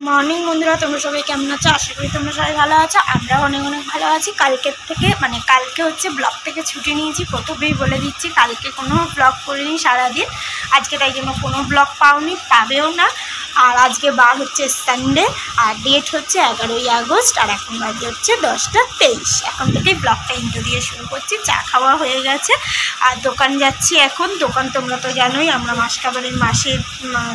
Morning বন্ধুরা, তোমরা সবাই কেমন আছো? আশা করি তোমরা সবাই ভালো আছো। আমরাও অনেক অনেক ভালো আছি। কালকের থেকে কালকে হচ্ছে ব্লগ থেকে ছুটি নিয়েছি। প্রথমেই বলে দিচ্ছি, কালকে কোনো ব্লগ করিনি সারাদিন। আজকে তাই জন্য কোনো ব্লগ পাবেও না। আর আজকে বার হচ্ছে সানডে, আর ডেট হচ্ছে 11ই আগস্ট, আর এখন বাজে হচ্ছে 10টা 23। এখন থেকেই ব্লগটা ইন্ট্রো দিয়ে শুরু করছি। চা খাওয়া হয়ে গেছে, আর দোকান যাচ্ছি এখন। দোকান তোমরা তো জানোই, আমরা মাসকাবারির মাসের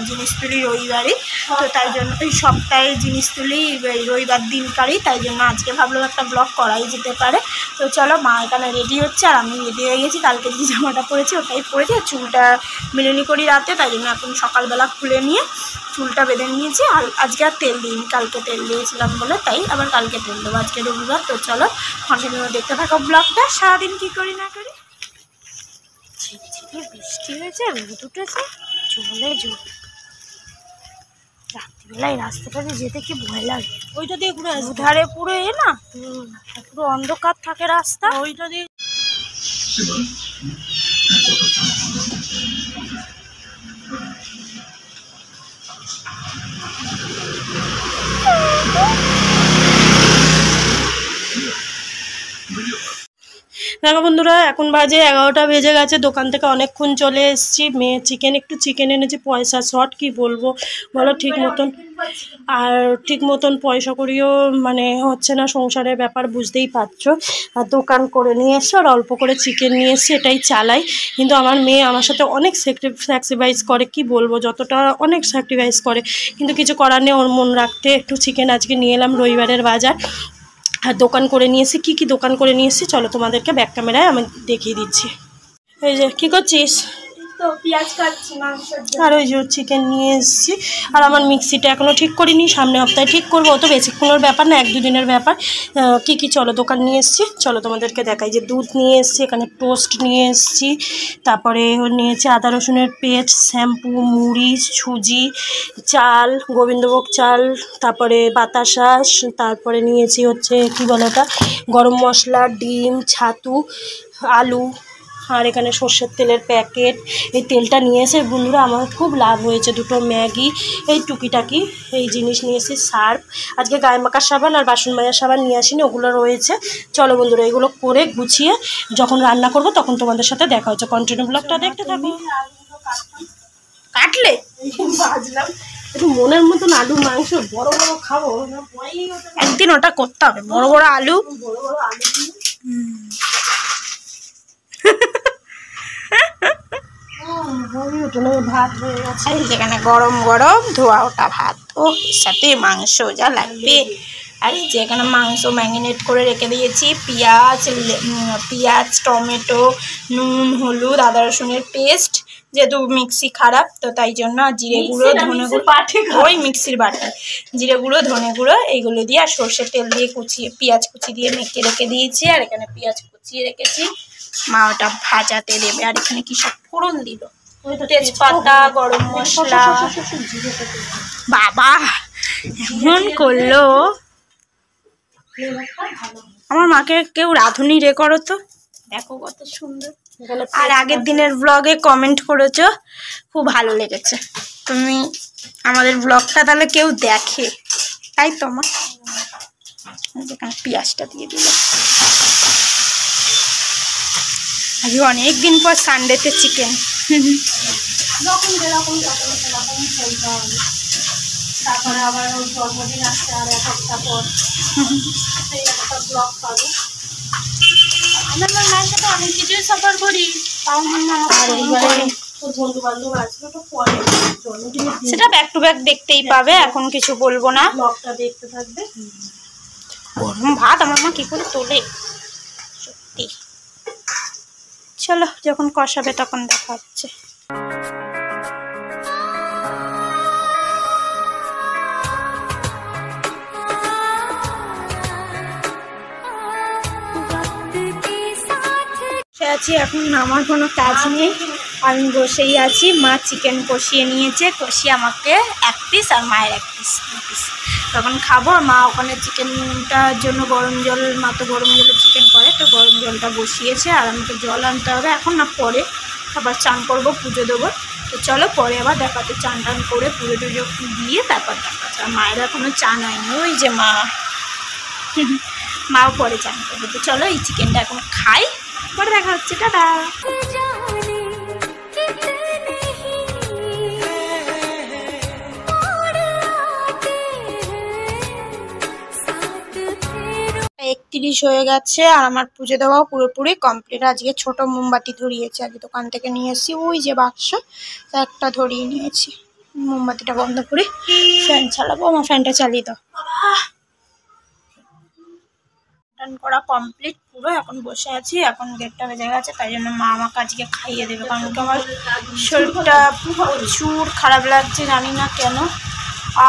জিনিস তুলি রবিবারে, তো তাই জন্য এই সপ্তাহে জিনিস তুলি রবিবার দিনকারই, তাই জন্য আজকে ভাবলাম একটা ব্লগ করাই যেতে পারে। তো চলো, মা এখানে রেডি হচ্ছে আর আমি রেডি হয়ে গেছি। কালকে যে জামাটা পরেছি ওটাই পরেছি, চুলটা মিলনি করি রাতে, তাই জন্য এখন সকালবেলা খুলে নিয়ে চুলটা বেঁধে নিয়েছি। আর আজকে আর তেল দিইনি, কালকে তেল দিয়েছিলাম বলে, তাই আবার কালকে তেল দেবো। আজকে রবিবার। তো চলো কন্টিনিউ দেখতে থাকো ব্লগটা, সারাদিন কী করি না করি। ঝিরঝিরে বৃষ্টি হয়েছে, রোদ উঠেছে, জলে জল। রাত্রিবেলায় রাস্তাটাতে যেতে কি ভয় লাগে। ওইটা দিয়ে ঘুরে আসবো, ধারে পুরো না পুরো অন্ধকার থাকে রাস্তা, ওইটা দিয়ে। দেখো বন্ধুরা, এখন বাজে 11টা বেজে গেছে। দোকান থেকে অনেকক্ষণ চলে এসেছি। মেয়ে একটু চিকেন এনেছি, পয়সা শর্ট, কি বলবো বলো, ঠিক মতন পয়সা করিও হচ্ছে না। সংসারের ব্যাপার বুঝতেই পারছো। আর দোকান করে নিয়ে এসছে, আর অল্প করে চিকেন নিয়ে এসছে, এটাই চালাই। কিন্তু আমার মেয়ে আমার সাথে অনেক স্যাক্রিফাইস করে, কি বলবো, যতটা অনেক স্যাক্রিফাইস করে, কিন্তু কিছু করার নেই। ওর মন রাখতে একটু চিকেন আজকে নিয়ে এলাম রবিবারের বাজার। আর দোকান করে নিয়ে এসেছি। কী দোকান করে নিয়ে এসেছি চলো তোমাদেরকে ব্যাক ক্যামেরায় আমি দেখিয়ে দিচ্ছি। এই যে, কী করছিস? তো পেঁয়াজ কাটছি মাংসের জন্য। আর ওই যে চিকেন নিয়ে এসেছি। আর আমার মিক্সিটা এখনও ঠিক করিনি, সামনে সপ্তাহে ঠিক করবো। অত বেশিক্ষণের ব্যাপার না, 1-2 দিনের ব্যাপার। কী চলো দোকান নিয়ে এসেছি, চলো তোমাদেরকে দেখাই। যে দুধ নিয়ে এসেছি, এখানে টোস্ট নিয়ে এসেছি, তারপরে নিয়েছি আদা রসুনের পেস্ট, শ্যাম্পু, মুড়ি, সুজি, চাল, গোবিন্দভোগ চাল, তারপরে বাতাসা, তারপরে নিয়েছি হচ্ছে কী বলে ওটা, গরম মশলা, ডিম, ছাতু, আলু, আর এখানে সর্ষের তেলের প্যাকেট। এই তেলটা নিয়ে এসে বন্ধুরা আমার খুব লাভ হয়েছে। 2টো ম্যাগি, এই টুকিটাকি এই জিনিস নিয়ে এসে, সার্ফ, আজকে গায়ে মাখার সাবান আর বাসন মাজার সাবান নিয়ে আসিনি, ওগুলো রয়েছে। চলো বন্ধুরা, এগুলো করে গুছিয়ে যখন রান্না করব তখন তোমাদের সাথে দেখা হচ্ছে। কন্টিনিউ ব্লগটা দেখতে থাকো। কাটলে ভাজলাম একটু মনের মতন আলু মাংস বড় বড় খাবো, একদিন ওটা করতে হবে। বড় বড় আলু ভাত হয়ে গেছে, যেখানে গরম গরম ধোয়া ওটা ভাত, ও এর সাথে মাংস যা লাগবে। আর এই যে এখানে মাংস ম্যারিনেট করে রেখে দিয়েছি। পেঁয়াজ, টমেটো, নুন, হলুদ, আদা রসুনের পেস্ট, যেহেতু মিক্সি খারাপ তো তাই জন্য। আর জিরে গুঁড়ো, ধনে গুঁড়ো, ওই মিক্সির বাটি, জিরে গুঁড়ো, ধনে গুঁড়ো এইগুলো দিয়ে, আর সর্ষের তেল দিয়ে কুচিয়ে পেঁয়াজ কুচি দিয়ে মেখে রেখে দিয়েছি। আর এখানে পেঁয়াজ কুচিয়ে রেখেছি, মা ওটা ভাজাতে দেবে। আর এখানে কি সব ফোড়ন দিল, তেজপাতা, গরম মশলা। বাবা এমন করলো, আমার মাকে কেউ রাঁধুনি রে করো তো, দেখো কত সুন্দর। আর আগের দিনের ব্লগে কমেন্ট করেছো, খুব ভালো লেগেছে। তুমি আমাদের ব্লগটা তাহলে কেউ দেখে, তাই তো মা? যেখানে পেঁয়াজটা দিয়ে দিল। আজকে অনেক দিন পর সানডেতে চিকেন। যখন যেরকম তখন সেরকম চলতে হবে। তারপরে আবার ওই জন্মদিন আসছে, আর 1 সপ্তাহ পর সেই একটা ব্লগ পাবো। আমার মায়ের সাথে অনেক কিছুই সফর করি, তাও বন্ধু বান্ধব আসবে তো পরে, সেটা ব্যাক টু ব্যাক দেখতেই পাবে, এখন কিছু বলবো না, ব্লগটা দেখতে থাকবে। গরম ভাত আমার মা কি করে তোলে সত্যি। চলো, যখন কষাবে তখন দেখা হচ্ছে। আছি এখন, আমার কোনো কাজ নেই, আমি বসেই আছি। মা চিকেন কষিয়ে নিয়েছে, কষিয়ে আমাকে 1 পিস আর মায়ের 1 পিস তখন খাবো। মা ওখানে চিকেনটার জন্য গরম জল, মা তো গরম জলে চিকেন করে, তো গরম জলটা বসিয়েছে। আর আমাকে জল আনতে হবে এখন না, পরে আবার চান করবো, পুজো দেবো। তো চলো পরে আবার দেখাতে, চান টান করে পুজো টুজো দিয়ে তারপর দেখাচ্ছে। আর মায়ের এখনো চান হয়নি, ওই যে মা মাও পরে চান করবে। তো চলো এই চিকেনটা এখন খাই, পরে দেখা হচ্ছে, টাটা। একত্রিশ হয়ে গেছে আর আমার পুজো দেওয়াও পুরোপুরি কমপ্লিট। আজকে ছোট মোমবাতি ধরিয়েছি, আজকে দোকান থেকে নিয়ে এসেছি, ওই যে বাক্স একটা ধরিয়ে নিয়েছি। মোমবাতিটা বন্ধ করে ফ্যান চালাবো, আমার ফ্যানটা চালিয়ে দাও। টান করা কমপ্লিট পুরো, এখন বসে আছি। এখন গেটটা বেজে গেছে, তাই জন্য মা আমাকে আজকে খাইয়ে দেবে, কারণ কি আমার শরীরটা প্রচুর খারাপ লাগছে, জানি না কেন।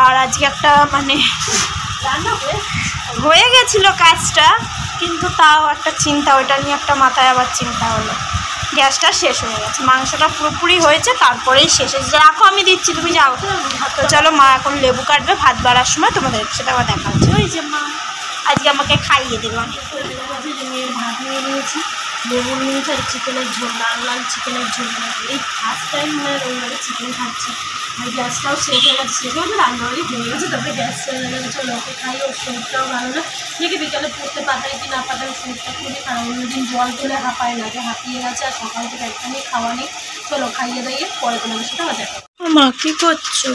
আর আজকে একটা মানে হয়ে গেছিল কাজটা, কিন্তু তাও একটা চিন্তা, ওইটা নিয়ে একটা মাথায় আবার চিন্তা হলো। গ্যাসটা শেষ হয়ে গেছে, মাংসটা পুরোপুরি হয়েছে, তারপরেই শেষ হয়েছে। রাখো আমি দিচ্ছি, তুমি যাও। তো চলো মা এখন লেবু কাটবে ভাত বাড়ার সময়, তোমাদের সেটা আবার দেখা হচ্ছে। ওই যে মা আজকে আমাকে খাইয়ে দেবে। ভাত নিয়ে নিয়েছি, লেবু নিয়েছি, আর চিকেনের ঝোল, লাল লাল চিকেনের ঝোল। এই ফার্স্ট টাইম মানে রবিবারে চিকেন খাচ্ছি। আর গ্যাসটাও শেষ হয়ে গেছে, শেষ হয়েছে রান্নাবাড়ি হয়ে গেছে, তবে গ্যাস শেষ হয়ে গেছে। চলো ওকে খাই, ওর শরীরটাও ভালো না, দেখে বিকালে পড়তে পাঠাই কি না পাঠাই, শরীরটা খুবই খারাপ। অন্যদিন জল তুলে হাঁপায় না, যে হাঁপিয়ে গেছে, আর সকাল থেকে একদমই খাওয়া নেই। চলো খাইয়ে দাইয়ে পরে তোমাদের সাথে আবার দেখা। মা কি করছো?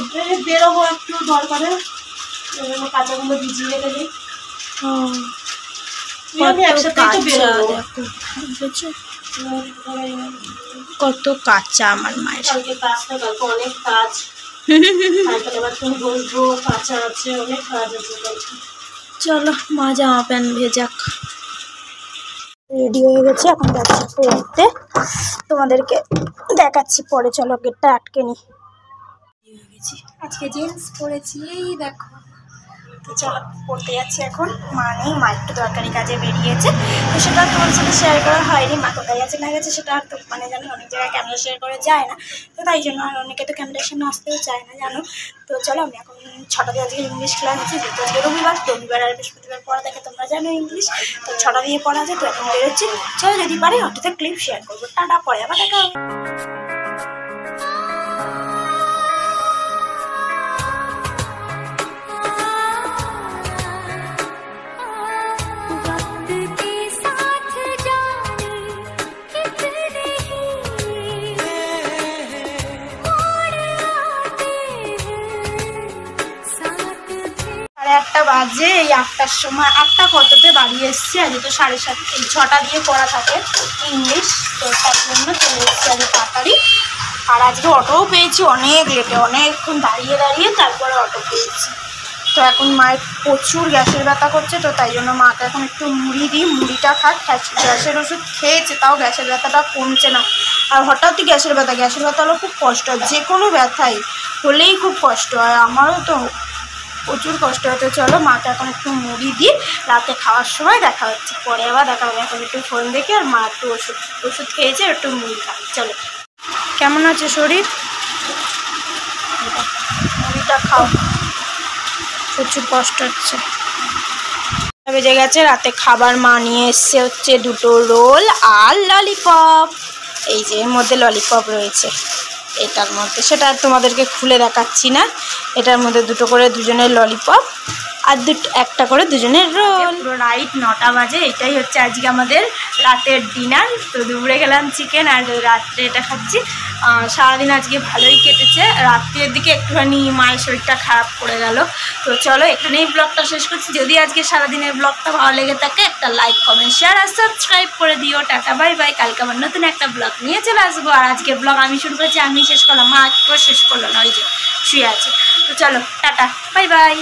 বেরোবো একটু দরকারে, কাঁচাগুলো ভিজিয়ে রেখে দিই। কত কাঁচা আমার মায়ের, অনেক কাজ। চলো মা জামা প্যান্ট ভেজাক। রেডি হয়ে গেছে, এখন যাচ্ছি পড়তে, তোমাদেরকে দেখাচ্ছি পরে। চলো গেটটা আটকে নি। আজকে জিন্স পরেছি, এই দেখো। তো চলো পড়তে যাচ্ছি এখন। মা নেই, মা একটু দরকারি কাজে বেরিয়েছে, তো সেটা তোমার সাথে শেয়ার করা হয়নি। মা কোথায় গেছে না গেছে সেটা তো মানে জানো, অনেক জায়গায় ক্যামেরা শেয়ার করা যায় না, তো তাই জন্য। আর অনেকে তো ক্যামেরার সামনে আসতেও চায় না, জানো। তো চলো আমি এখন 6টা দিয়ে আজকে ইংলিশ ক্লাস আছে, যেহেতু আজকে রবিবার আর বৃহস্পতিবার পড়া থাকে, তোমরা জানো ইংলিশ। তো 6টা দিয়ে পড়া যায়, তো এখন বেরোচ্ছি। চলো যদি পারি অটোতে ক্লিপ শেয়ার করবো। টাটা, পরে আবার দেখা হবে। একটা বাজে, এই 8টার সময়, 8টা কততে বাড়ি এসছি। আজকে তো 7:30, এই 6টা দিয়ে পড়া থাকে ইংলিশ, তো তার জন্য চলে এসছি আজকে তাড়াতাড়ি। আর আজকে অটোও পেয়েছি অনেক লেটে, অনেকক্ষণ দাঁড়িয়ে দাঁড়িয়ে তারপরে অটো পেয়েছি। তো এখন মায়ের প্রচুর গ্যাসের ব্যথা করছে, তো তাই জন্য মাকে এখন একটু মুড়ি দিই, মুড়িটা খাক। গ্যাসের ওষুধ খেয়েছে, তাও গ্যাসের ব্যথাটা কমছে না। আর হঠাৎই গ্যাসের ব্যথা হলে খুব কষ্ট হয়, যে কোনো ব্যথাই হলেই খুব কষ্ট হয়, আমারও তো প্রচুর কষ্ট হতো। চলো মাকে এখন একটু মুড়ি দিই, রাতে খাওয়ার সময় দেখা হচ্ছে, পরে আবার দেখা হবে। এখন একটু ফোন দেখি, আর মা একটু ওষুধ খেয়েছে, একটু মুড়ি খাই। চলো, কেমন আছে শরীর? মুড়িটা খাও, প্রচুর কষ্ট হচ্ছে। বেজে গেছে, রাতে খাবার মা নিয়ে এসছে হচ্ছে 2টো রোল আর ললিপপ। এই যে এর মধ্যে ললিপপ রয়েছে, এটার মধ্যে, সেটা তোমাদেরকে খুলে দেখাচ্ছি না। এটার মধ্যে 2টো করে দুজনের ললিপপ, আর একটা করে দুজনের রোল। পুরো রাইট 9টা বাজে। এটাই হচ্ছে আজকে আমাদের রাতের ডিনার। তো দুপুরে খেলাম চিকেন, আর রাত্রে এটা খাচ্ছি। সারাদিন আজকে ভালোই কেটেছে, রাত্রের দিকে একটুখানি মায়ের শরীরটা খারাপ করে গেল। তো চলো এখানেই ব্লগটা শেষ করছি। যদি আজকে সারাদিনের ব্লগটা ভালো লেগে থাকে, একটা লাইক, কমেন্ট, শেয়ার আর সাবস্ক্রাইব করে দিও। Tata, bye bye. কালকে আবার নতুন একটা ব্লগ নিয়ে চলে আসবো। আর আজকের ব্লগ আমি শুরু করেছি, আমি শেষ করলাম, মা আজকেও শেষ করলো না, ওই যে শুয়ে আছে। তো চলো টাটা, বাই বাই।